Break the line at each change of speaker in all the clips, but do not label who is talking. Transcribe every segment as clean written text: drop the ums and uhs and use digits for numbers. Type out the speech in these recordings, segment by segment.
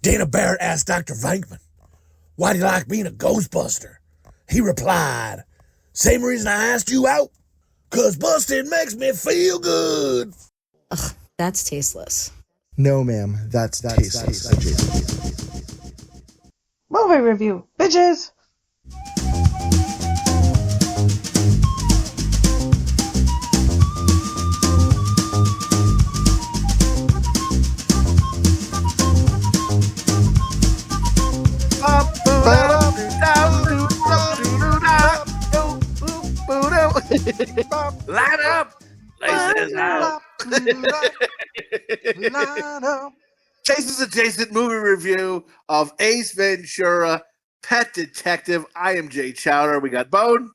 Dana Barrett asked Dr. Venkman, why do you like being a Ghostbuster? He replied, same reason I asked you out, 'cause busting makes me feel good.
Ugh, that's tasteless.
No, ma'am, that's tasteless.
Movie review, bitches!
Line up! Laces out! Jason's adjacent movie review of Ace Ventura, Pet Detective. I am Jay Chowder. We got Bone.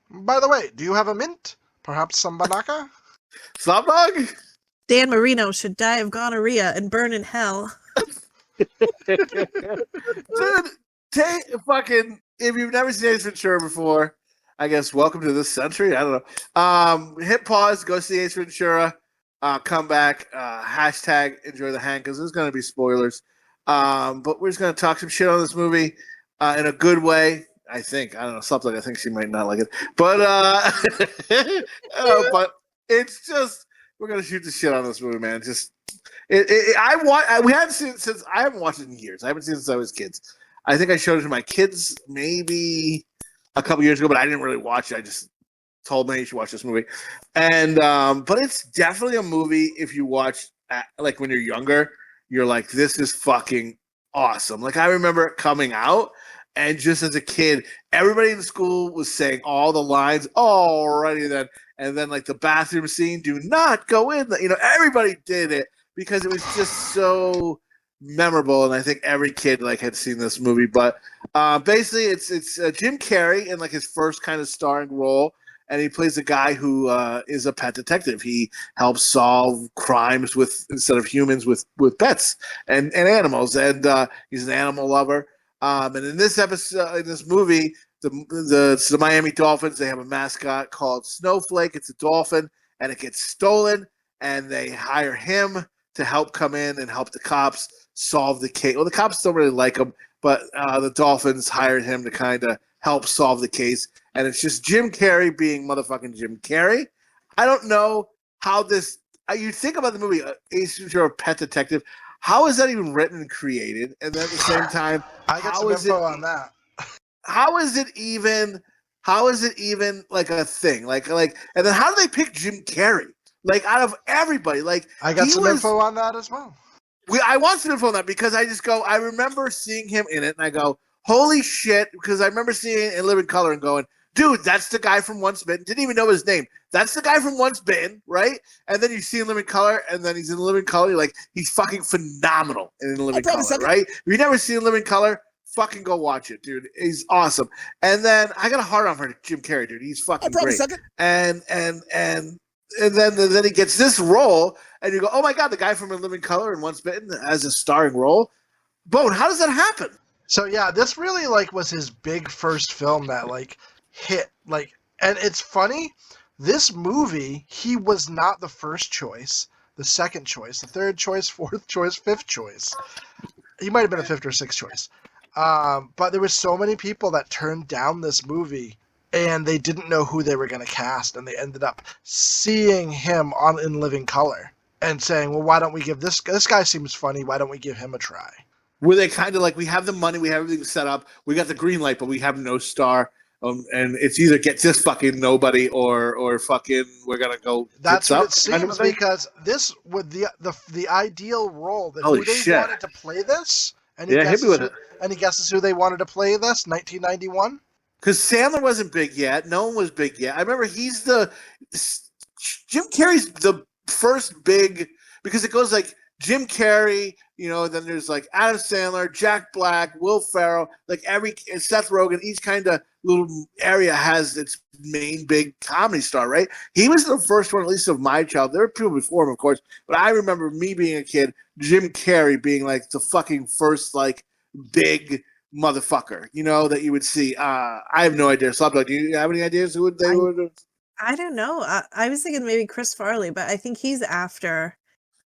By the way, do you have a mint? Perhaps some Binaca?
Slopdog.
Dan Marino should die of gonorrhea and burn in hell.
Dude, fucking, if you've never seen Ace Ventura before, I guess welcome to this century. I don't know. Hit pause, go see Ace Ventura, come back, hashtag enjoy the hang, because there's going to be spoilers. But we're just going to talk some shit on this movie in a good way. I think. I don't know. Something I think she might not like it. But, but it's just, we're going to shoot the shit on this movie, man. Just, we haven't seen it since, I haven't watched it in years. I haven't seen it since I was kids. I think I showed it to my kids maybe a couple years ago, but I didn't really watch it. I just told me you should watch this movie. And but it's definitely a movie if you watch like when you're younger, you're like, this is fucking awesome. Like I remember it coming out, and just as a kid, everybody in school was saying all the lines already then, and then like the bathroom scene, do not go in. Everybody did it because it was just so memorable, and I think every kid like had seen this movie. But basically, it's Jim Carrey in like his first kind of starring role, and he plays a guy who is a pet detective. He helps solve crimes instead of humans with pets and animals, and he's an animal lover. And in this episode, in this movie, the Miami Dolphins, they have a mascot called Snowflake. It's a dolphin, and it gets stolen, and they hire him to help come in and help the cops solve the case. Well, the cops don't really like him, but the Dolphins hired him to kind of help solve the case. And it's just Jim Carrey being motherfucking Jim Carrey. I don't know how this. You think about the movie Ace Ventura: Pet Detective. How is that even written and created? And then at the same time,
I got some info on that.
How is it even? How is it even like a thing? Like, and then how do they pick Jim Carrey? Like out of everybody, like
I got some info on that as well.
I want some info on that because I remember seeing him in it and I go, holy shit, because I remember seeing it in Living Color and going, dude, that's the guy from Once Bitten. Didn't even know his name. That's the guy from Once Bitten, right? And then you see him in Living Color, and then he's in Living Color. You're like, he's fucking phenomenal in Living Color, right? If you never seen Living Color, fucking go watch it, dude. He's awesome. And then I got a hard on for Jim Carrey, dude. He's fucking great. And then he gets this role, and you go, oh my god, the guy from In Living Color and Once Bitten has a starring role. Bone, how does that happen?
So yeah, this really like was his big first film that like hit like, and it's funny. This movie, he was not the first choice, the second choice, the third choice, fourth choice, fifth choice. He might have been a fifth or sixth choice. But there were so many people that turned down this movie, and they didn't know who they were going to cast, and they ended up seeing him in Living Color and saying, well, why don't we give this guy seems funny, why don't we give him a try?
Were they kind of like, we have the money, we have everything set up, we got the green light, but we have no star, and it's either get this fucking nobody or fucking we're going to go.
That's what it seems, because this would the ideal role that
Holy
who they
shit.
wanted to play this, and
hit me with it.
And he guesses who they wanted to play this, 1991?
Because Sandler wasn't big yet. No one was big yet. I remember Jim Carrey's the first big, because it goes like Jim Carrey, then there's like Adam Sandler, Jack Black, Will Ferrell, like Seth Rogen, each kind of little area has its main big comedy star, right? He was the first one, at least of my child. There were people before him, of course, but I remember me being a kid, Jim Carrey being like the fucking first like big motherfucker, that you would see. I have no idea. Slopdog, do you have any ideas who they would?
I don't know. I was thinking maybe Chris Farley, but I think he's after.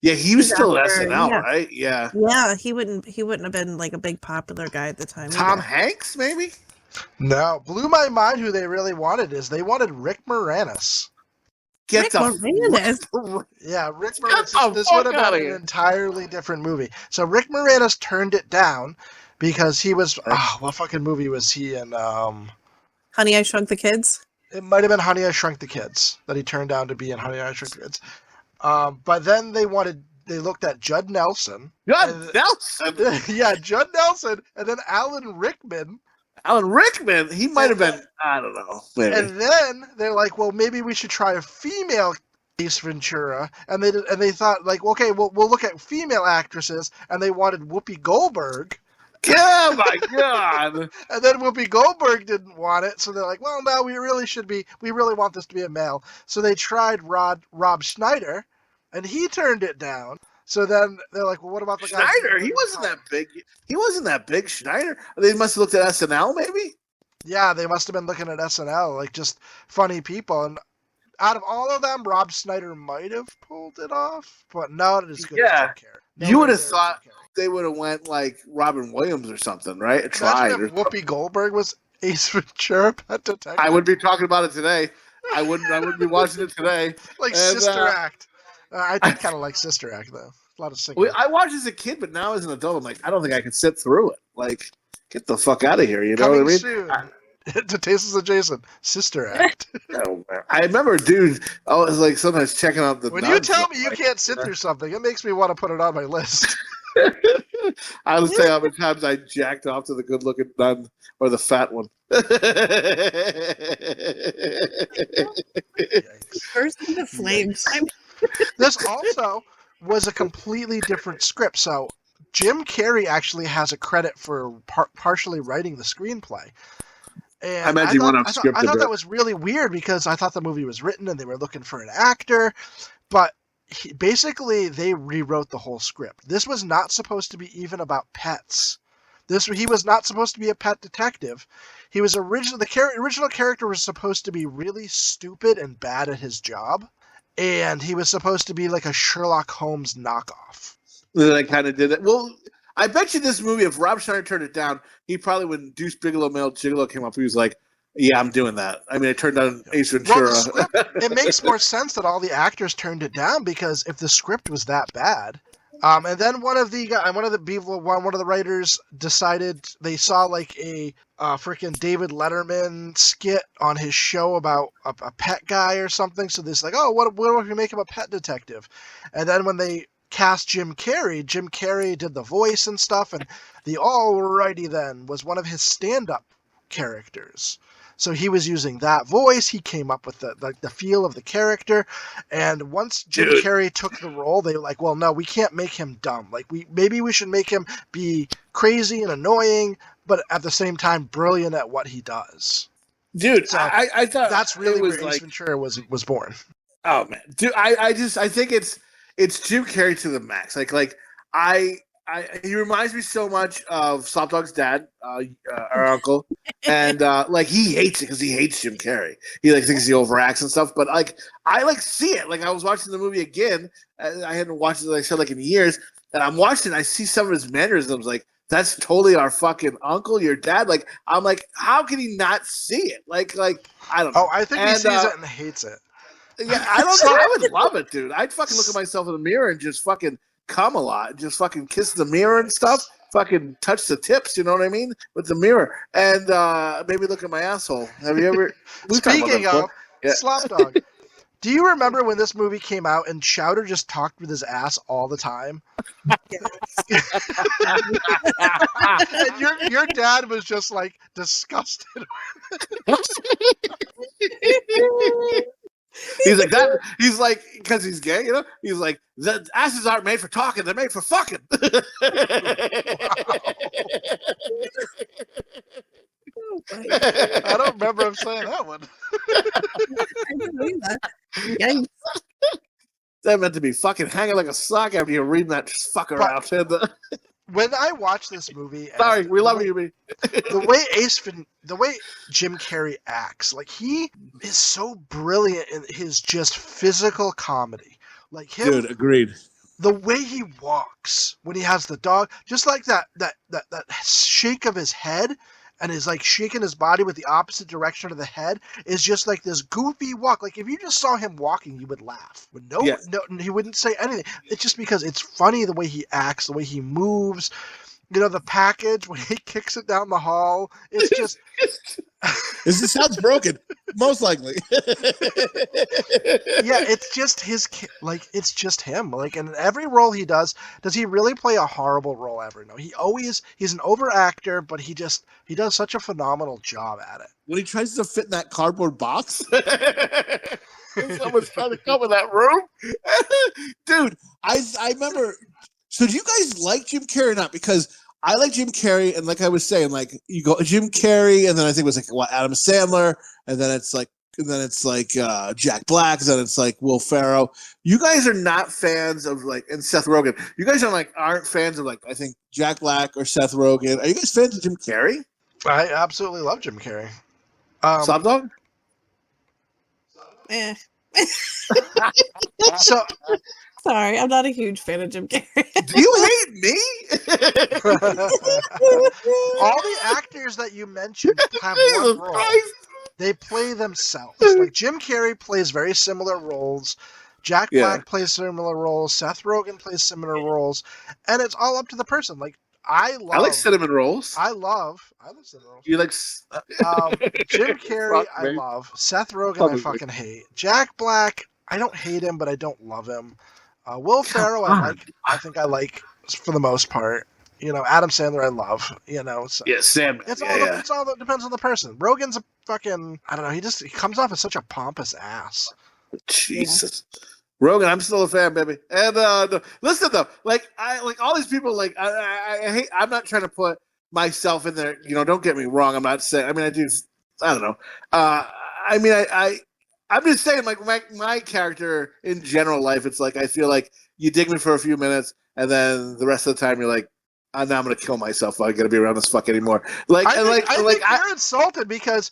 Yeah, he was still at
after,
SNL,
yeah.
right? Yeah.
Yeah, he wouldn't have been like a big popular guy at the time.
Tom
either.
Hanks, maybe?
No, blew my mind who they really wanted is they wanted Rick Moranis.
Get
Rick
the
Moranis.
Yeah, Rick
Get
Moranis.
the
This would have
fuck outta
been an
here.
entirely different movie. So Rick Moranis turned it down because he was. What fucking movie was he in?
Honey, I Shrunk the Kids.
It might have been Honey, I Shrunk the Kids that he turned down to be in Honey, I Shrunk the Kids. But then they looked at Judd Nelson.
Nelson?
Yeah, Judd Nelson, and then Alan Rickman.
Alan Rickman? He might have been, I don't know. Maybe.
And then they're like, well, maybe we should try a female Ace Ventura. And they thought, like, okay, we'll look at female actresses. And they wanted Whoopi Goldberg.
Oh my God.
And then Whoopi Goldberg didn't want it. So they're like, well, no, we really want this to be a male. So they tried Rob Schneider, and he turned it down. So then they're like, well, what about the guy?
Schneider? He wasn't that big. He wasn't that big, Schneider. They must have looked at SNL, maybe?
Yeah, they must have been looking at SNL, like just funny people. And out of all of them, Rob Schneider might have pulled it off, but not as good as Jim Carrey.
You would have thought they would have went like Robin Williams or something, right?
Imagine if Whoopi Goldberg was Ace Ventura Pet Detective.
I would be talking about it today. I wouldn't be watching it today.
Like Sister Act. I did kind of like Sister Act, though. A lot of singing.
I watched as a kid, but now as an adult, I'm like, I don't think I could sit through it. Like, get the fuck out of here. You know
Coming
what I mean?
soon. To Tasteless Adjacent. Sister Act.
I remember, dude, I was like sometimes checking out the.
When you tell me you can't sit through something, it makes me want to put it on my list.
I was saying how many times I jacked off to the good-looking nun or the fat one.
Burst into flames.
This also was a completely different script. So Jim Carrey actually has a credit for partially writing the screenplay. And
I imagine
I thought that was really weird because I thought the movie was written and they were looking for an actor, but basically they rewrote the whole script. This was not supposed to be even about pets. He was not supposed to be a pet detective. He was the original character was supposed to be really stupid and bad at his job, and he was supposed to be like a Sherlock Holmes knockoff.
I kind of did it. Well, I bet you this movie, if Rob Schneider turned it down, he probably, when Deuce Bigelow Male Gigolo came up, he was like, yeah, I'm doing that. I mean, it turned down Ace Ventura.
Well, it makes more sense that all the actors turned it down because if the script was that bad, and then one of the writers decided they saw like a freaking David Letterman skit on his show about a pet guy or something. So this like, oh, what if we make him a pet detective? And then when they cast Jim Carrey did the voice and stuff, and the Alrighty Then was one of his stand-up characters. So he was using that voice. He came up with the feel of the character. And once Jim Carrey took the role, they were like, well, no, we can't make him dumb. Like maybe we should make him be crazy and annoying, but at the same time brilliant at what he does.
Dude,
so
I thought
that's really where
like,
Ace Ventura was born.
Oh man, dude, I think it's Jim Carrey to the max. He reminds me so much of Slopdog's dad, our uncle, and like he hates it because he hates Jim Carrey. He like thinks he overacts and stuff. But like I like see it. Like I was watching the movie again. I hadn't watched it like I said like in years, and I'm watching. I see some of his mannerisms. Like that's totally our fucking uncle, your dad. Like I'm like, how can he not see it? Like I don't know.
Oh, I think he sees it and hates it.
Yeah, I don't know. I would love it, dude. I'd fucking look at myself in the mirror and just fucking come a lot, just fucking kiss the mirror and stuff, fucking touch the tips, you know what I mean, with the mirror, and maybe look at my asshole. Have you ever?
Speaking of Slopdog, do you remember when this movie came out and Chowder just talked with his ass all the time? And your dad was just like disgusted.
He's like that. He's like, because he's gay, you know. He's like, the asses aren't made for talking; they're made for fucking.
I don't remember him saying that one.
I didn't believe that. Yikes.
That meant to be fucking hanging like a sock after you're reading that fucker out.
When I watched this movie,
sorry, we love you,
the way Jim Carrey acts, like he is so brilliant in his just physical comedy. Like him,
dude, agreed.
the way he walks when he has the dog, just like that shake of his head, and is like shaking his body with the opposite direction of the head, is just like this goofy walk. Like if you just saw him walking, you would laugh. But no, he wouldn't say anything. It's just because it's funny the way he acts, the way he moves. You know, the package when he kicks it down the hall. It's just.
This sounds broken, most likely.
Yeah, it's just it's just him. Like in every role he does he really play a horrible role ever? No, he's an over actor, but he does such a phenomenal job at it.
When he tries to fit in that cardboard box, someone's trying to come in that room. Dude, I remember. So do you guys like Jim Carrey or not? Because I like Jim Carrey, and like I was saying, like you go Jim Carrey, and then I think it was like Adam Sandler, and then it's like Jack Black, and then it's like Will Ferrell. You guys are not fans of like and Seth Rogen. You guys aren't fans of like I think Jack Black or Seth Rogen. Are you guys fans of Jim Carrey?
I absolutely love Jim Carrey.
Slopdog?
So.
Sorry, I'm not a huge fan of Jim Carrey.
Do you hate me?
All the actors that you mentioned have one role. They play themselves. Like Jim Carrey plays very similar roles. Jack Black plays similar roles. Seth Rogen plays similar roles, and it's all up to the person. Like I like
cinnamon rolls.
I love cinnamon rolls.
You like
Jim Carrey? I love Seth Rogen. I fucking hate Jack Black. I don't hate him, but I don't love him. Will Ferrell, I think I like for the most part. You know, Adam Sandler, I love. You know, so
Sam.
It's all that depends on the person. Rogen's a fucking I don't know. He comes off as such a pompous ass.
Jesus, Rogen, I'm still a fan, baby. And listen though, like all these people, like I hate. I'm not trying to put myself in there. You know, don't get me wrong. I'm not saying. I mean, I do. I don't know. I mean, I'm just saying, like my character in general life, it's like I feel like you dig me for a few minutes, and then the rest of the time you're like, now I'm gonna kill myself. I'm gonna be around this fuck anymore.
I think you're insulted because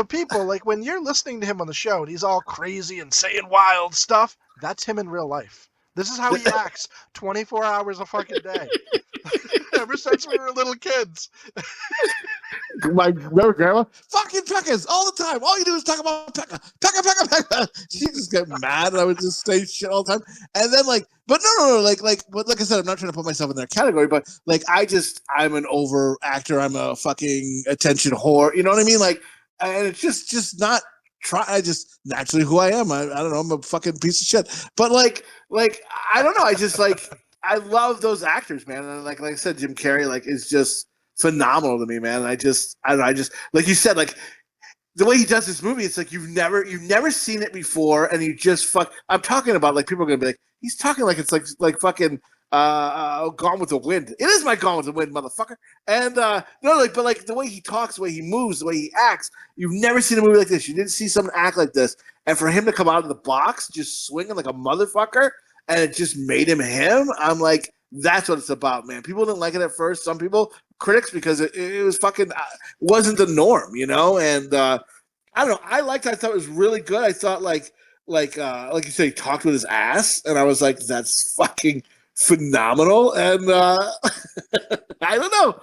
people like when you're listening to him on the show and he's all crazy and saying wild stuff. That's him in real life. This is how he acts 24 hours a fucking day. Ever since we were little kids.
Remember grandma? Fucking peckers all the time. All you do is talk about pecker. She just get mad and I would just say shit all the time. And then but no, like I said, I'm not trying to put myself in that category, but I'm an over actor. I'm a fucking attention whore. You know what I mean? And it's just not I just naturally who I am. I don't know. I'm a fucking piece of shit. But I don't know. I just I love those actors, man. And like I said, Jim Carrey is just phenomenal to me, man. And I don't know. I just like you said, the way he does this movie, it's like you've never seen it before, and you just I'm talking about people are gonna be like, he's talking like it's like fucking Gone with the Wind. It is my Gone with the Wind, motherfucker. And but the way he talks, the way he moves, the way he acts, you've never seen a movie like this. You didn't see someone act like this, and for him to come out of the box just swinging like a motherfucker, and it just made him. I'm like, that's what it's about, man. People didn't like it at first. Some people, critics, because it was fucking wasn't the norm, you know. And I don't know. I liked it. I thought it was really good. I thought like you said, he talked with his ass, and I was like, that's fucking phenomenal. And I don't know.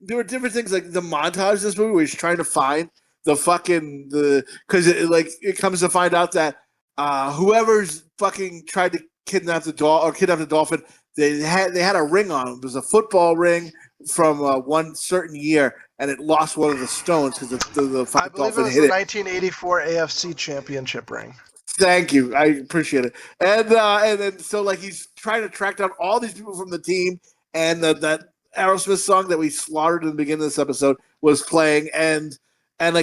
There were different things like the montage of this movie where he's trying to find because it comes to find out that whoever's fucking tried to kidnap the dolphin, they had a ring on him. It was a football ring from one certain year, and it lost one of the stones because the fucking dolphin hit it.
I believe it was the 1984 AFC Championship ring.
Thank you. I appreciate it. And then so he's trying to track down all these people from the team, and that Aerosmith song that we slaughtered in the beginning of this episode was playing, and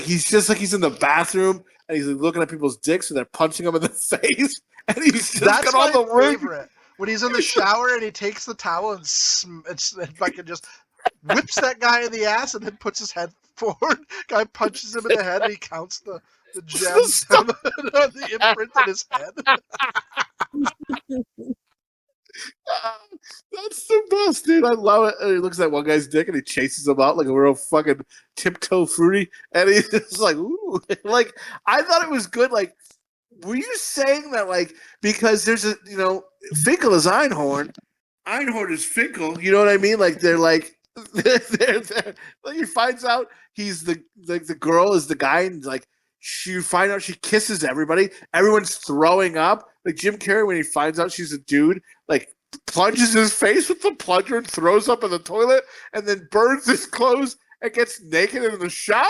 he's just he's in the bathroom and he's looking at people's dicks and they're punching him in the face, and he's just got all the ring.
When he's in the shower and he takes the towel and fucking just whips that guy in the ass and then puts his head forward. Guy punches him in the head and he counts the gems on the imprint in his head.
That's the best, dude. I love it. And he looks at one guy's dick and he chases him out like a real fucking tiptoe fruity. And he's just like, ooh. I thought it was good. were you saying that like because there's a Finkel is Einhorn, Einhorn is Finkel, you know what I mean? Like they're like they're like he finds out he's the girl is the guy, and like you find out she kisses everybody. Everyone's throwing up. Like Jim Carrey when he finds out she's a dude, like plunges his face with the plunger and throws up in the toilet, and then burns his clothes and gets naked in the shower.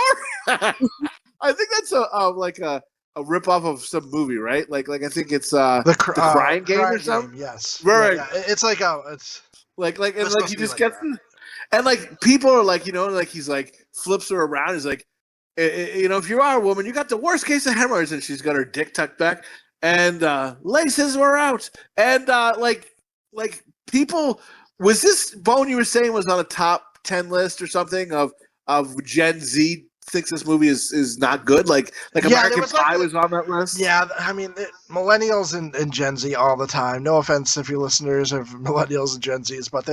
I think that's a ripoff of some movie, right? Like I think it's the Crying Game or something.
Yes,
right.
Yeah. It's like it's
like and like he just gets and like people are like like he's like flips her around. He's like, if you are a woman, you got the worst case of hemorrhoids, and she's got her dick tucked back, and laces were out, and like people. Was this Bone you were saying was on a top 10 list or something of Gen Z thinks this movie is not good? Like American Pie was on that list?
Yeah, I mean, millennials and Gen Z all the time. No offense if your listeners are millennials and Gen Zs, but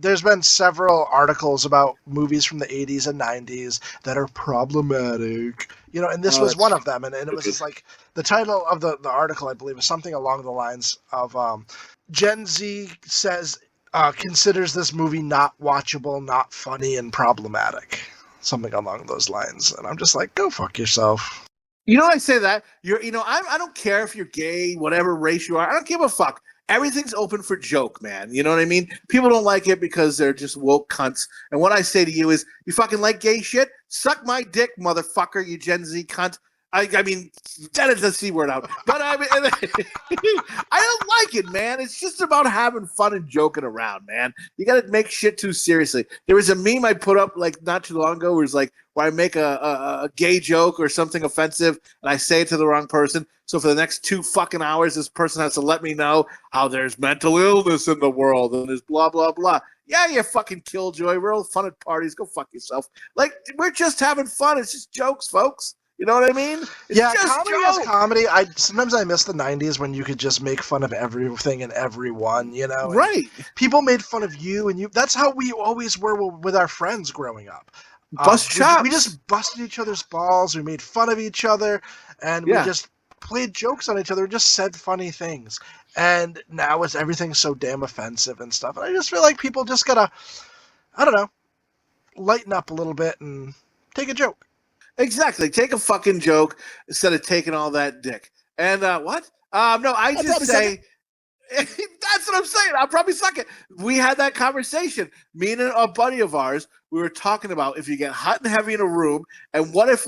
there's been several articles about movies from the 80s and 90s that are problematic. And this was one of them. And it was just like the title of the article, I believe, is something along the lines of Gen Z says considers this movie not watchable, not funny, and problematic. Something along those lines. And I'm just like, go fuck yourself.
I say that. I don't care if you're gay, whatever race you are. I don't give a fuck. Everything's open for joke, man. You know what I mean? People don't like it because they're just woke cunts. And what I say to you is, you fucking like gay shit? Suck my dick, motherfucker, you Gen Z cunt. I mean, that is the C word out. But I mean, I don't like it, man. It's just about having fun and joking around, man. You got to make shit too seriously. There was a meme I put up like not too long ago where I make a gay joke or something offensive and I say it to the wrong person. So for the next 2 fucking hours, this person has to let me know how there's mental illness in the world and there's blah, blah, blah. Yeah, you fucking killjoy. We're all fun at parties. Go fuck yourself. Like, we're just having fun. It's just jokes, folks. You know what I mean? It's
comedy is comedy. Sometimes I miss the 90s when you could just make fun of everything and everyone,
Right.
People made fun of you, and that's how we always were with our friends growing up.
Bust chops.
We just busted each other's balls. We made fun of each other, and we just played jokes on each other and just said funny things. And now everything's so damn offensive and stuff. And I just feel like people just gotta, I don't know, lighten up a little bit and take a joke.
Exactly. Take a fucking joke instead of taking all that dick. And what? No, I just say that's what I'm saying. I'll probably suck it. We had that conversation. Me and a buddy of ours, we were talking about if you get hot and heavy in a room, and what if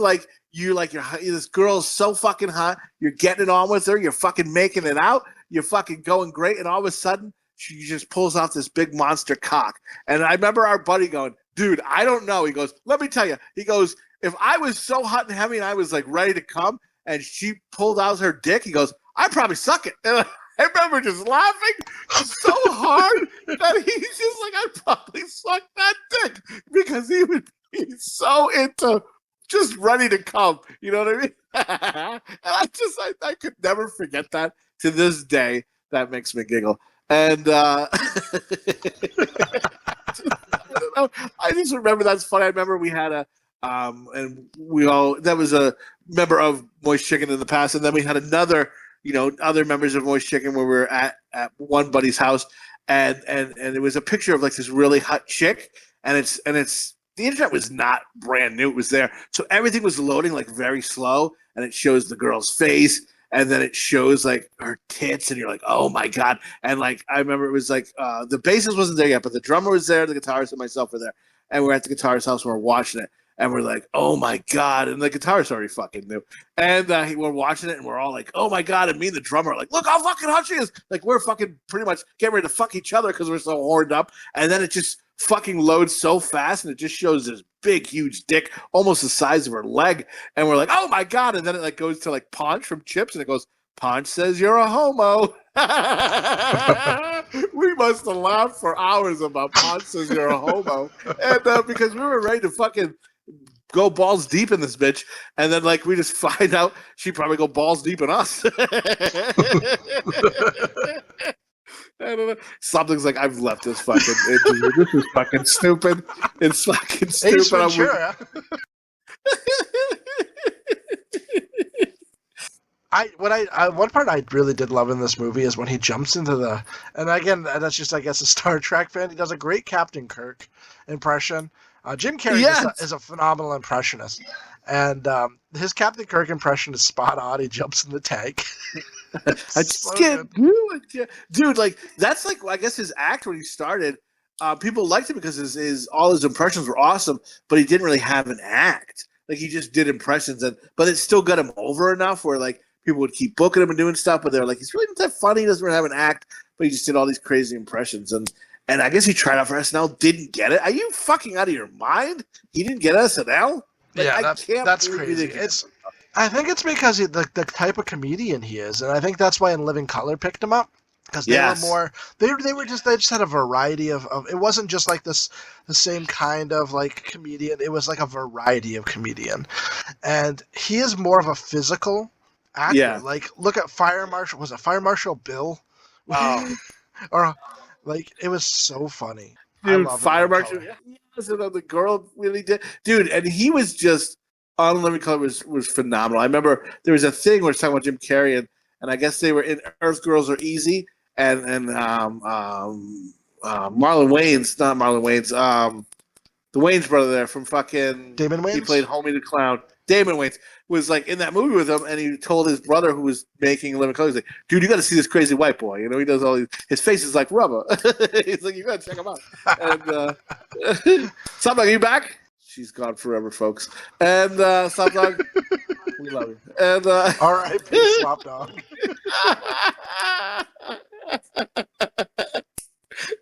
you're this girl is so fucking hot, you're getting it on with her, you're fucking making it out, you're fucking going great, and all of a sudden she just pulls out this big monster cock. And I remember our buddy going, dude, I don't know. He goes, let me tell you. He goes, if I was so hot and heavy and I was like ready to come and she pulled out her dick, he goes, I'd probably suck it. And I remember just laughing so hard that he's just like, I'd probably suck that dick because he would be so into just ready to come. You know what I mean? And I could never forget that to this day. That makes me giggle. And I just remember that's funny. I remember we had and that was a member of Moist Chicken in the past, and then we had another, other members of Moist Chicken where we were at one buddy's house, and it was a picture of like this really hot chick, and it's the internet was not brand new, it was there, so everything was loading like very slow, and it shows the girl's face, and then it shows like her tits, and you're like, oh my god, and like I remember it was like the bassist wasn't there yet, but the drummer was there, the guitarist and myself were there, and we're at the guitarist's house and we're watching it. And we're like, oh my god! And the guitarist already fucking knew. And we're watching it, and we're all like, oh my god! And me and the drummer are like, look how fucking hot she is! Like we're fucking pretty much getting ready to fuck each other because we're so horned up. And then it just fucking loads so fast, and it just shows this big, huge dick, almost the size of her leg. And we're like, oh my god! And then it like goes to like Paunch from Chips, and it goes, Paunch says you're a homo. We must have laughed for hours about Paunch says you're a homo, and because we were ready to fucking go balls deep in this bitch, and then like we just find out she probably go balls deep in us. I don't know. Something's like, I've left this fucking interview. This is fucking stupid. It's fucking stupid.
One part I really did love in this movie is when he jumps into and again, that's just, I guess, a Star Trek fan. He does a great Captain Kirk impression. Jim Carrey is a phenomenal impressionist, and his Captain Kirk impression is spot on. He jumps in the tank.
I just can't do it, dude. Like that's like I guess his act when he started. People liked him because his all his impressions were awesome, but he didn't really have an act. Like he just did impressions, but it still got him over enough where like people would keep booking him and doing stuff. But they're like, he's really not that funny. He doesn't really have an act, but he just did all these crazy impressions. And I guess he tried out for SNL, didn't get it. Are you fucking out of your mind? He didn't get SNL. Like,
yeah, that's crazy. I think it's because the type of comedian he is, and I think that's why In Living Color picked him up. Because they were more, they just had a variety of it wasn't just like the same kind of like comedian. It was like a variety of comedian, and he is more of a physical actor.
Yeah.
Like look at Fire Marshal Bill?
Oh.
Or like it was so funny.
Dude, Fire Marshal. Yes, and the girl really did, dude, and he was just on Living Color was phenomenal. I remember there was a thing where it's talking about Jim Carrey and I guess they were in Earth Girls Are Easy. And Marlon Wayans, not Marlon Wayans, the Wayans brother there from fucking
Damon Wayans.
He played Homie the Clown. Damon Wayans was like in that movie with him, and he told his brother who was making Living Color, he's like, "Dude, you got to see this crazy white boy. You know, he does all these. His face is like rubber. He's like, you got to check him out." And Slopdog, are you back? She's gone forever, folks. And Slopdog, we love you. And
R.I.P. Slopdog.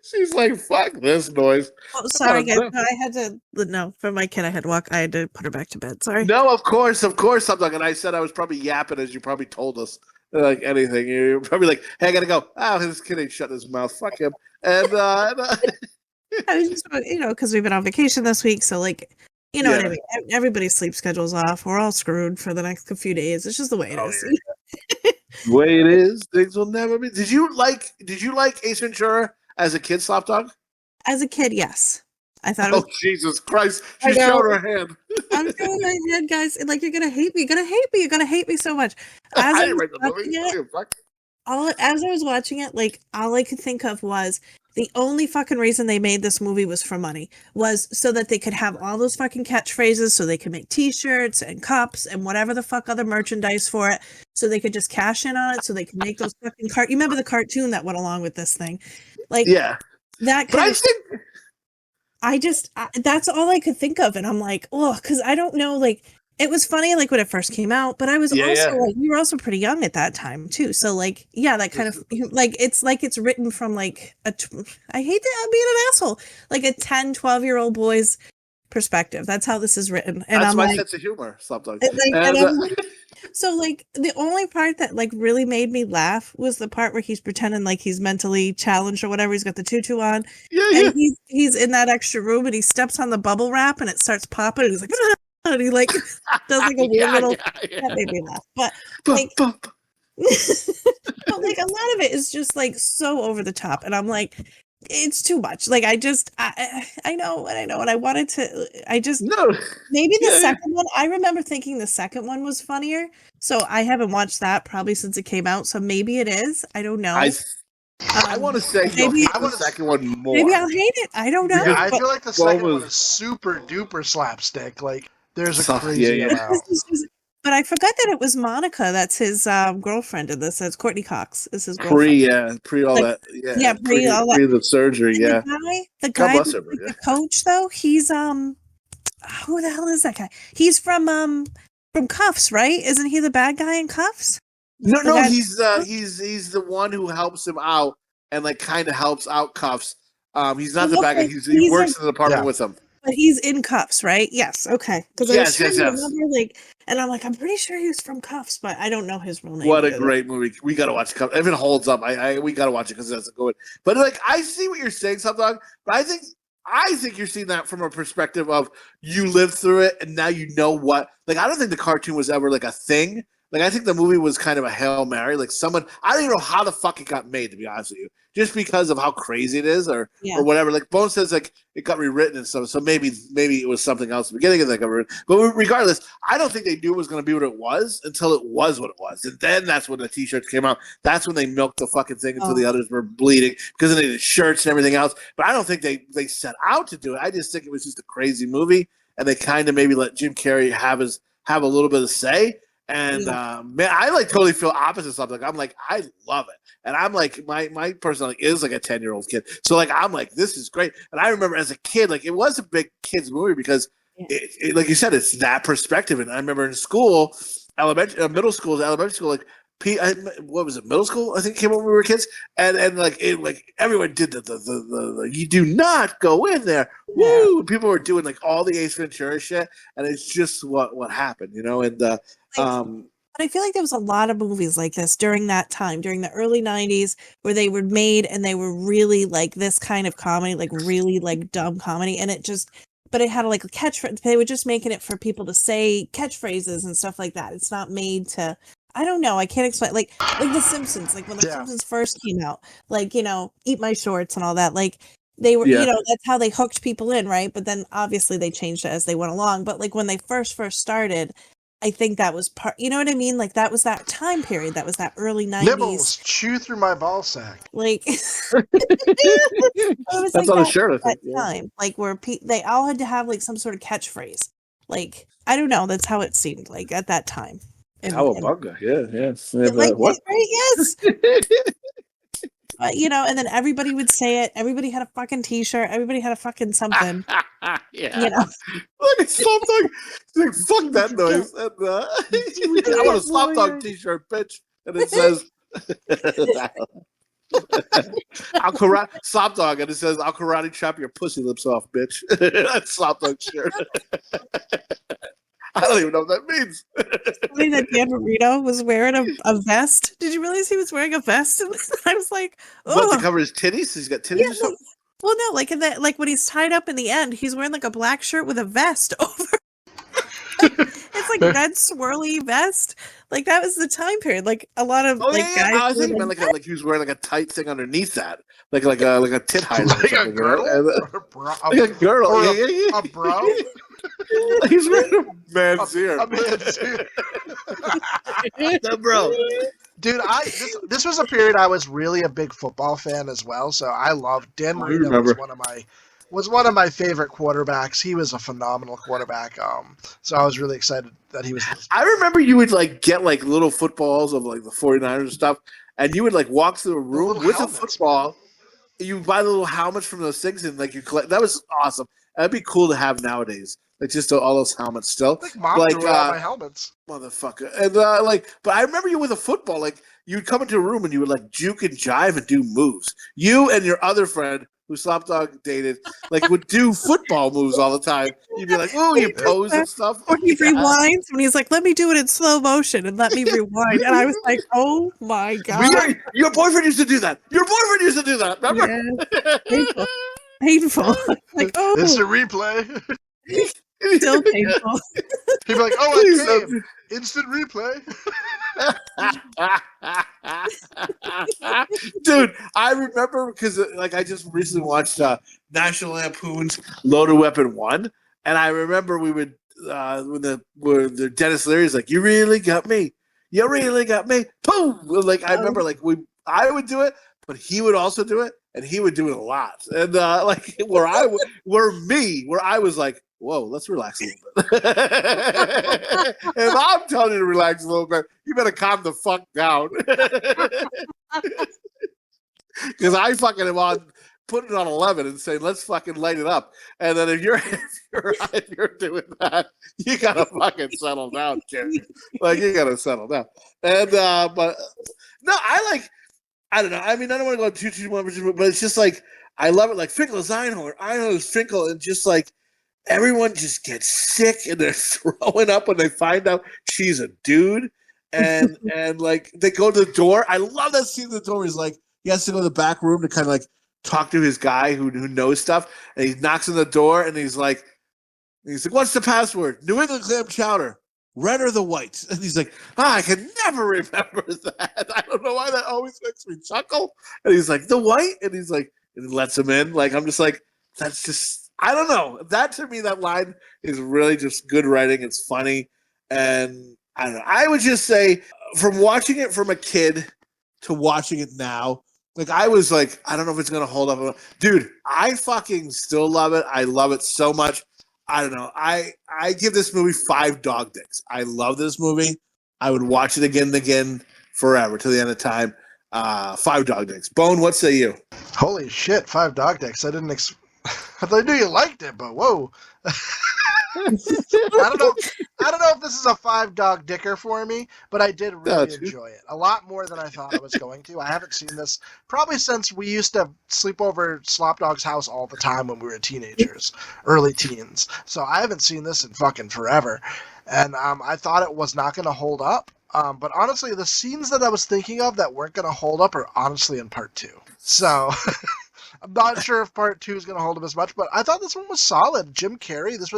She's like, fuck this noise.
Oh, sorry, guys. I had to, for my kid, I had to put her back to bed. Sorry.
No, of course, something. And I said I was probably yapping as you probably told us. Like anything. You're probably like, hey, I gotta go. Oh, this kid ain't shutting his mouth. Fuck him. And,
I was just, because we've been on vacation this week, so like, what I mean? Everybody's sleep schedule's off. We're all screwed for the next few days. It's just the way it is.
Yeah. The way it is, things will never be. Did you like Ace Ventura as a kid, Slopdog?
As a kid, yes. I thought it was...
Oh, Jesus Christ. She showed her hand.
I'm showing my hand, guys. Like, you're going to hate me. You're going to hate me. You're going to hate me so much. As I was watching it, like, all I could think of was the only fucking reason they made this movie was for money. Was so that they could have all those fucking catchphrases, so they could make t-shirts and cups and whatever the fuck other merchandise for it, so they could just cash in on it, so they could make those fucking You remember the cartoon that went along with this thing? Like,
yeah.
That kind of... that's all I could think of. And I'm like, oh, because I don't know, like, it was funny, like, when it first came out, but I was like, we were also pretty young at that time, too. So, like, yeah, that kind of, like, it's written from, like, I hate that I'm being an asshole, like a 10, 12-year-old boy's perspective. That's how this is written. And
that's
I'm
my
like,
sense of humor, Slopdog.
So, like, the only part that, like, really made me laugh was the part where he's pretending like he's mentally challenged or whatever. He's got the tutu on. Yeah. And he's in that extra room and he steps on the bubble wrap and it starts popping. And he's like, and he, like, does, like, a weird little... That made me laugh. But, like... but, like, a lot of it is just, like, so over the top. And I'm like... It's too much. Like, I know, and I wanted to, maybe the second one, I remember thinking the second one was funnier, so I haven't watched that probably since it came out, so maybe it is. I don't know.
I want to say maybe I want the second one more.
Maybe I'll hate it. I don't know.
Yeah, I feel like the second one is super duper slapstick. Like, there's a crazy amount.
But I forgot that it was Monica. That's his girlfriend in this. It's Courtney Cox. Is his girlfriend.
Pre all that. Yeah, pre all that. Pre the surgery. And
the guy, the coach though. He's who the hell is that guy? He's from Cuffs, right? Isn't he the bad guy in Cuffs?
No, he's the one who helps him out and like kind of helps out Cuffs. He's not the bad guy. He works in the apartment with him.
But he's in Cuffs, right? Yes. Okay.
Yes.
Remember, like, and I'm like, I'm pretty sure he was from Cuffs, but I don't know his real name.
What a great movie! We gotta watch Cuffs. If it holds up, we gotta watch it because that's a good one. But like, I see what you're saying, Slopdog. But I think you're seeing that from a perspective of you lived through it and now you know what. Like, I don't think the cartoon was ever like a thing. Like, I think the movie was kind of a Hail Mary. Like, someone, I don't even know how the fuck it got made, to be honest with you. Just because of how crazy it is or whatever. Like, Bone says, like, it got rewritten and stuff. So maybe it was something else at the beginning of that got rewritten. But regardless, I don't think they knew it was going to be what it was until it was what it was. And then that's when the T-shirts came out. That's when they milked the fucking thing until the others were bleeding because then they did shirts and everything else. But I don't think they set out to do it. I just think it was just a crazy movie. And they kind of maybe let Jim Carrey have a little bit of say. And man, I like totally feel opposite something. I'm like, I love it. And I'm like, my personality is like a 10-year-old kid. So like, I'm like, this is great. And I remember as a kid, like it was a big kids movie because it, like you said, it's that perspective. And I remember in school, middle school, elementary school, like what was it, middle school? I think came when we were kids, and like everyone did the you do not go in there. Woo! People were doing like all the Ace Ventura shit, and it's just what happened, you know. And
but I feel like there was a lot of movies like this during that time, during the early '90s, where they were made and they were really like this kind of comedy, like really like dumb comedy, and but it had like a catchphrase. They were just making it for people to say catchphrases and stuff like that. It's not made to. I don't know. I can't explain. Like The Simpsons. Like when The Simpsons first came out, like eat my shorts and all that. Like they were, that's how they hooked people in, right? But then obviously they changed it as they went along. But like when they first started, I think that was part. You know what I mean? Like that was that time period. That was that early '90s.
Nibbles, chew through my ball sack.
Like
that's
like
on the shirt. I think.
Time, like where they all had to have like some sort of catchphrase. Like I don't know. That's how it seemed like at that time.
Cowabunga, yes.
Like,
what?
Right, yes. And then everybody would say it. Everybody had a fucking T-shirt. Everybody had a fucking something.
Yeah.
Look
at Slopdog. Like, fuck that noise. And, I want a Slopdog T-shirt, bitch. And it says, "I'll karate Slopdog," and it says, "I'll karate chop your pussy lips off, bitch." That's Slopdog shirt. I don't even know what that means.
Something that Dan Marino was wearing a vest. Did you realize he was wearing a vest? I was like, oh.
What, to cover his titties? He's got titties or something?
Well, no, like like when he's tied up in the end, he's wearing like a black shirt with a vest over. It's like red swirly vest. Like that was the time period. Like a lot of guys.
I was thinking like he was wearing like a tight thing underneath that, like a tit hider, like a girdle, like a girdle,
a bro.
He's wearing a man's ear.
A man's ear.
The bro.
Dude, this was a period I was really a big football fan as well, so I loved Dan Marino. Was one of my favorite quarterbacks. He was a phenomenal quarterback. So I was really excited that he was.
I remember you would like get like little footballs of like the 49ers and stuff, and you would like walk through a room with a football. You buy the little helmets from those things, and like you collect. That was awesome. That'd be cool to have nowadays. Like just all those helmets still.
I think Mom threw out my helmets.
Motherfucker. And but I remember you with a football. Like you'd come into a room and you would like juke and jive and do moves. You and your other friend who Slopdog dated, like would do football moves all the time. You'd be like, oh, you pose and stuff.
Or he rewinds when he's like, let me do it in slow motion and let me rewind. And I was like, oh my God.
Your boyfriend used to do that. Your boyfriend used to do that. Remember?
Yeah. Painful. Like, oh.
It's a replay.
Still painful.
He'd be like, oh, I came. Instant replay.
Dude, I remember because like I just recently watched National Lampoon's Loaded Weapon 1, and I remember we would when the Dennis Leary's like, you really got me, boom. Like I remember like I would do it, but he would also do it, and he would do it a lot. And like where I was like, whoa, let's relax a little bit. If I'm telling you to relax a little bit, you better calm the fuck down. Because I fucking am on putting it on 11 and saying, let's fucking light it up. And then if you're doing that, you gotta fucking settle down, kid. Like you gotta settle down. And but no, I don't know. I mean, I don't want to go too much, but it's just like I love it. Like Finkel is Einhorn is Finkel, and just like everyone just gets sick and they're throwing up when they find out she's a dude. And like they go to the door. I love that scene at the door where he's like, he has to go to the back room to kind of like talk to his guy who knows stuff. And he knocks on the door and he's like, what's the password? New England clam chowder. red or the white? And he's like, I can never remember that. I don't know why that always makes me chuckle. And he's like, the white? And he's like, and he lets him in. Like, I'm just like, that's just, I don't know. That to me, that line is really just good writing. It's funny. And I don't know. I would just say from watching it from a kid to watching it now, like I was like, I don't know if it's going to hold up. Dude, I fucking still love it. I love it so much. I don't know. I give this movie 5 dog dicks. I love this movie. I would watch it again and again forever to the end of time. 5 dog dicks. Bone, what say you?
Holy shit, 5 dog dicks. I knew you liked it, but whoa. I don't know if this is a 5 dog dicker for me, but I did really enjoy it. A lot more than I thought I was going to. I haven't seen this probably since we used to sleep over Slopdog's house all the time when we were teenagers, early teens. So I haven't seen this in fucking forever. And I thought it was not going to hold up. But honestly, the scenes that I was thinking of that weren't going to hold up are honestly in part 2. So I'm not sure if part 2 is going to hold up as much, but I thought this one was solid. Jim Carrey, this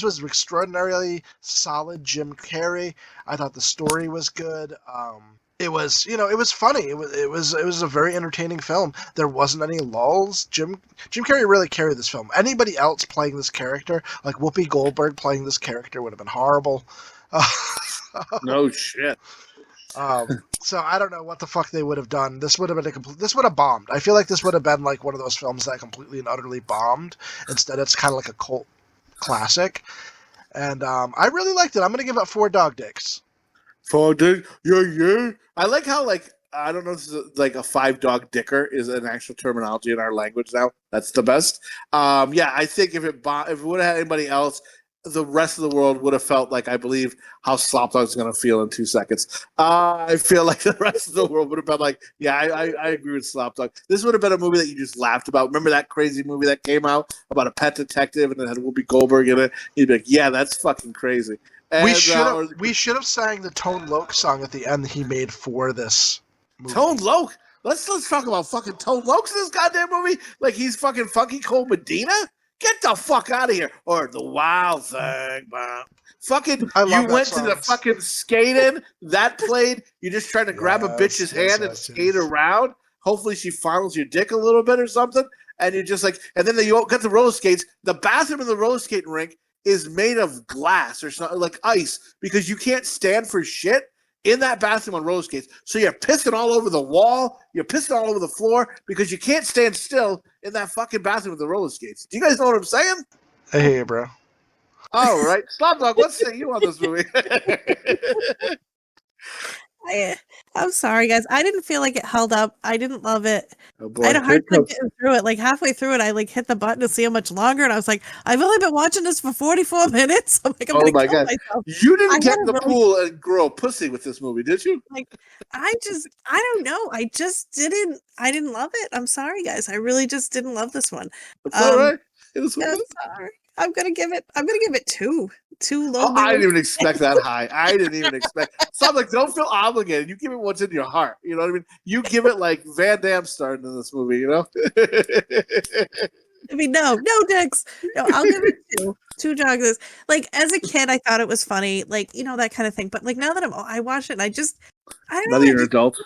was extraordinarily solid Jim Carrey. I thought the story was good. It was, it was funny. It was a very entertaining film. There wasn't any lulls. Jim Carrey really carried this film. Anybody else playing this character, like Whoopi Goldberg playing this character, would have been horrible.
No shit.
So I don't know what the fuck they would have done. This would have been this would have bombed. I feel like this would have been like one of those films that completely and utterly bombed. Instead, it's kind of like a cult classic. And I really liked it. I'm going to give it 4 dog dicks.
4 dicks? Yeah. I like how, like, I don't know if this is like a 5 dog dicker is an actual terminology in our language now. That's the best. Yeah, I think if it would have had anybody else, the rest of the world would have felt like, I believe, how Slopdog's going to feel in 2 seconds. I feel like the rest of the world would have been like, yeah, I agree with Slopdog. This would have been a movie that you just laughed about. Remember that crazy movie that came out about a pet detective and it had Whoopi Goldberg in it? You'd be like, yeah, that's fucking crazy. And,
we should have sang the Tone Loc song at the end he made for this movie.
Tone Loc? Let's talk about fucking Tone Loc in this goddamn movie. Like he's fucking Funky Cole Medina? Get the fuck out of here. Or the wild thing, man. Fucking, you went to the fucking skating, that played, you just tried to grab a bitch's hand and skate around. Hopefully she fondles your dick a little bit or something. And you're just like, and then you got the roller skates. The bathroom in the roller skating rink is made of glass or something, like ice, because you can't stand for shit in that bathroom on roller skates. So you're pissing all over the wall. You're pissing all over the floor because you can't stand still in that fucking bathroom with the roller skates. Do you guys know what I'm saying?
I hear you, bro.
All right. Slopdog, what say you on this movie?
I'm sorry, guys. I didn't feel like it held up. I didn't love it.
Oh boy,
I had a hard time getting through it. Like halfway through it, I like hit the button to see how much longer, and I was like, I've only been watching this for 44 minutes. I'm like,
oh my god, you didn't get in the pool and grow a pussy with this movie, did you?
Like, I don't know. I didn't love it. I'm sorry, guys. I really just didn't love this one.
It's all right. It was
sorry. I'm gonna give it 2. 2 low.
I didn't even expect that high. I didn't even expect. So I'm like, don't feel obligated. You give it what's in your heart. You know what I mean? You give it like Van Damme starting in this movie. You know?
I mean, no dicks. No, I'll give it 2. 2 joggers. Like as a kid, I thought it was funny, like that kind of thing. But like now that I watch it, and I don't know.
Now that you're an adult.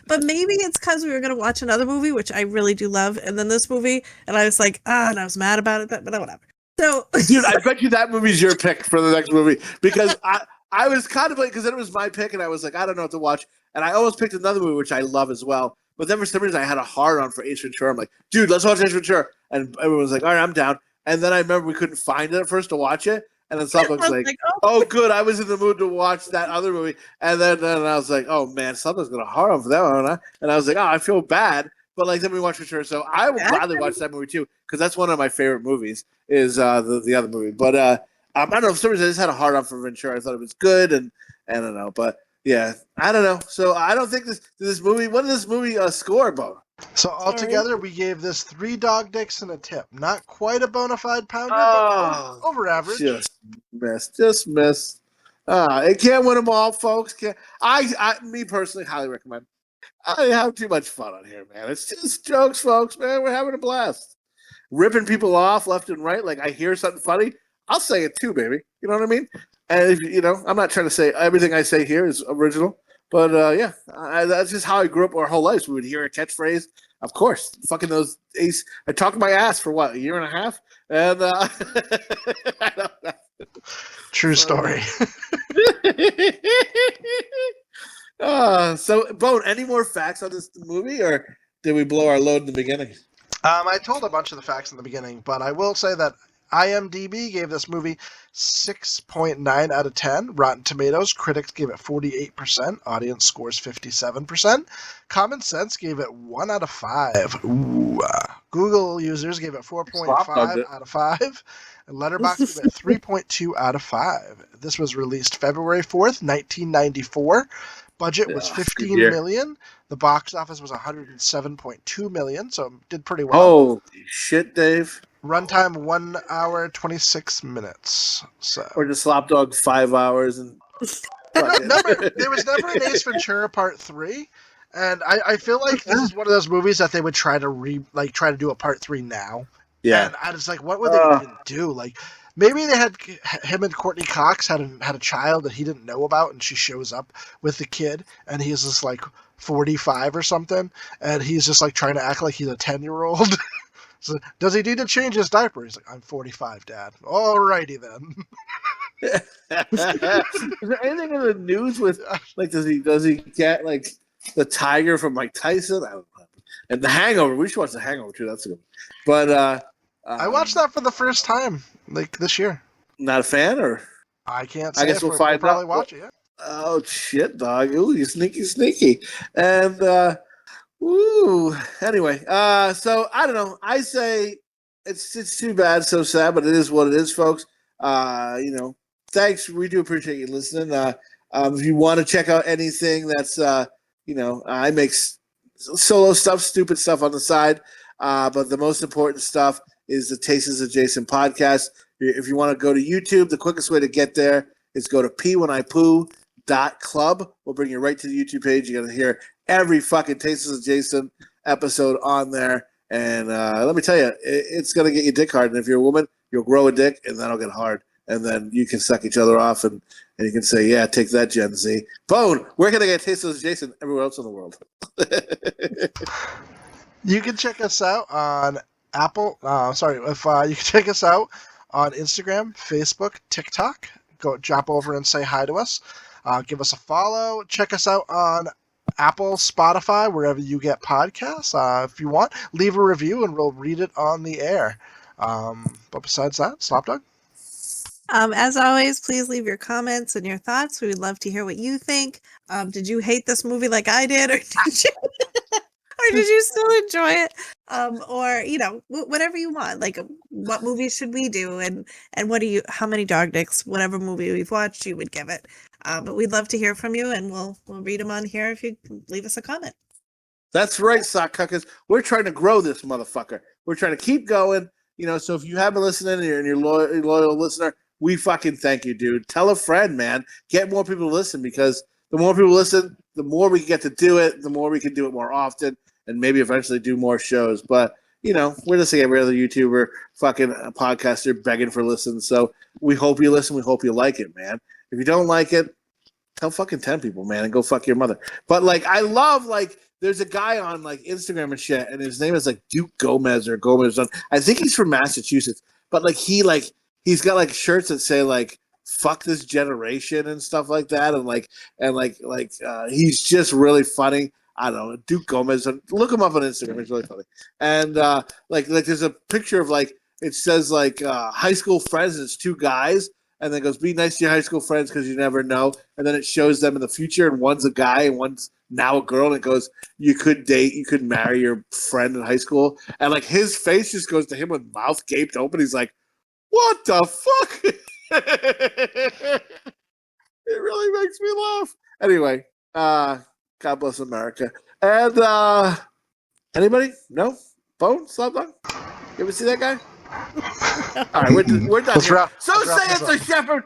But maybe it's because we were gonna watch another movie, which I really do love, and then this movie, and I was like, and I was mad about it. But whatever. So,
dude, I bet you that movie's your pick for the next movie because I was contemplating because then it was my pick and I was like, I don't know what to watch, and I almost picked another movie which I love as well. But then for some reason I had a hard on for Ace Ventura. I'm like, dude, let's watch Ace Ventura, and everyone was like, all right, I'm down. And then I remember we couldn't find it at first to watch it, and then someone was like, oh, good, I was in the mood to watch that other movie, and then I was like, oh man, something's gonna hard on for that one, huh? And I was like, oh, I feel bad. But like then we watched Ventura, so I would gladly watch that movie too because that's one of my favorite movies. Is the other movie, but I don't know. For some reason, I just had a hard on for Ventura. I thought it was good, and I don't know, but yeah, I don't know. So I don't think this movie. What did this movie score, Bo?
So altogether, we gave this 3 dog dicks and a tip. Not quite a bona fide pounder, but over average.
Just missed. It can't win them all, folks. Me personally, highly recommend. I have too much fun on here, man. It's just jokes, folks, man. We're having a blast. Ripping people off left and right. Like I hear something funny, I'll say it too, baby. You know what I mean? And if, I'm not trying to say everything I say here is original, but that's just how I grew up our whole lives. We would hear a catchphrase. Of course, fucking those Ace. I talked my ass for what, a year and a half, and I don't know.
True story.
So, Bone, any more facts on this movie, or did we blow our load in the beginning?
I told a bunch of the facts in the beginning, but I will say that IMDb gave this movie 6.9 out of 10. Rotten Tomatoes, critics gave it 48%. Audience scores 57%. Common Sense gave it 1 out of 5. Ooh. Google users gave it 4.5 out of 5. And Letterboxd gave it 3.2 out of 5. This was released February 4th, 1994. Budget was $15 million. The box office was $107.2 million, so it did pretty well.
Oh, shit, Dave.
Runtime 1 hour, 26 minutes. So.
Or just Slopdog 5 hours. And
there was never an Ace Ventura Part 3, and I feel like this is one of those movies that they would try to do a Part 3 now.
Yeah.
And I was like, what would they even do? Like, maybe they had him and Courtney Cox had a child that he didn't know about, and she shows up with the kid, and he's just like 45 or something, and he's just like trying to act like he's a 10-year-old. So, does he need to change his diaper? He's like, I'm 45, Dad. Alrighty then.
Is there anything in the news with like does he get like the tiger from Mike Tyson? I don't know. And The Hangover. We should watch The Hangover too. That's good. But
I watched that for the first time like this year.
Not a fan, or
I can't say.
I guess we'll find out.
Probably watch it. Yeah.
Oh shit, dog! Ooh, you sneaky. And woo. Anyway, so I don't know. I say it's too bad, so sad, but it is what it is, folks. Thanks. We do appreciate you listening. If you want to check out anything that's I make solo stuff, stupid stuff on the side, but the most important stuff is the Tasteless Adjacent podcast. If you want to go to YouTube, the quickest way to get there is go to pwhenipoo.club. We'll bring you right to the YouTube page. You're going to hear every fucking Tasteless Adjacent episode on there. And let me tell you, it's going to get your dick hard. And if you're a woman, you'll grow a dick, and that'll get hard. And then you can suck each other off, and you can say, yeah, take that, Gen Z. Bone, where can I get Tasteless Adjacent everywhere else in the world?
You can check us out on Apple. You can check us out on Instagram, Facebook, TikTok. Go drop over and say hi to us. Give us a follow. Check us out on Apple, Spotify, wherever you get podcasts. If you want, leave a review and we'll read it on the air. But besides that, Slopdog?
As always, please leave your comments and your thoughts. We would love to hear what you think. Did you hate this movie like I did, or did you still enjoy it? Or whatever you want. Like, what movies should we do, and how many dog dicks, whatever movie we've watched, you would give it. But we'd love to hear from you, and we'll read them on here if you leave us a comment.
That's right, sock cuckers. We're trying to grow this motherfucker. We're trying to keep going. So if you have been listening and you're a loyal listener, we fucking thank you, dude. Tell a friend, man. Get more people to listen, because the more people listen, the more we get to do it, the more we can do it more often, and maybe eventually do more shows. But, we're just like every other YouTuber, fucking a podcaster begging for listens. So we hope you listen. We hope you like it, man. If you don't like it, tell fucking 10 people, man, and go fuck your mother. But, I love, there's a guy on, Instagram and shit, and his name is, Duke Gomez or Gomez. I think he's from Massachusetts. But, he's got shirts that say "fuck this generation" and stuff like that, and he's just really funny. I don't know, Duke Gomez. Look him up on Instagram; he's really funny. And there's a picture of it says high school friends, and it's two guys, and then it goes, "Be nice to your high school friends because you never know." And then it shows them in the future, and one's a guy and one's now a girl, and it goes, "You could marry your friend in high school," and his face just goes to him with mouth gaped open. He's like, what the fuck? It really makes me laugh. Anyway, God bless America. And anybody? No? Bone? Slopdog? You ever see that guy? All right, we're done here. So say it's a shepherd.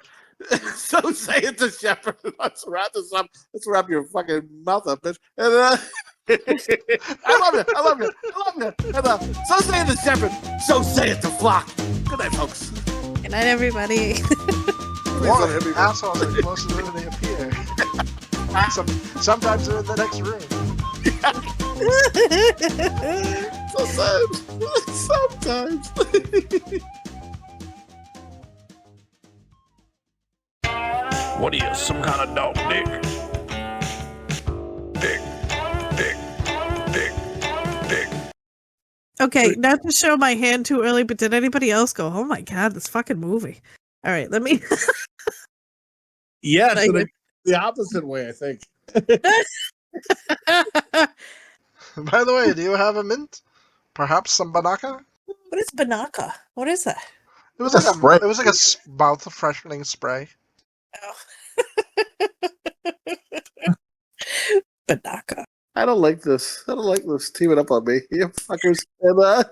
So say it's a shepherd. Let's wrap this up. Let's wrap your fucking mouth up, bitch. And I love you. And, so say it's a shepherd. So say it's a flock. Good night, folks.
Good night, everybody.
Please don't hit me.
Assholes are closer than they appear. Sometimes they're in the next room.
So sad. Sometimes.
What are you, some kind of dog, Dick? Dick.
Okay, not to show my hand too early, but did anybody else go, oh my god, this fucking movie? All right, let me...
Yes, the opposite way, I think.
By the way, do you have a mint? Perhaps some Binaca?
What is Binaca? What is that?
It was
It's a spray.
It was like a mouth freshening spray.
Oh. Binaca.
I don't like this. Teaming up on me. You fuckers. And, all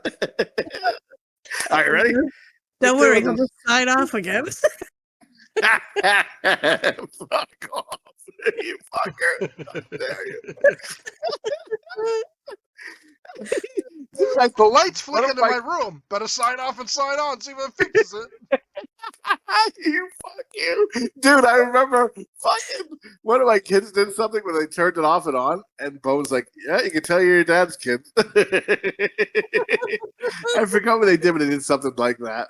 right, ready?
Don't worry, I'll just sign off again.
Fuck off. You fucker. How dare you?
The lights flicking in my room. Better sign off and sign on. See if it fixes it.
You fuck you, dude. I remember fucking one of my kids did something where they turned it off and on, and Bo's like, "Yeah, you can tell you're your dad's kid." I forgot what they did, but they did something like that.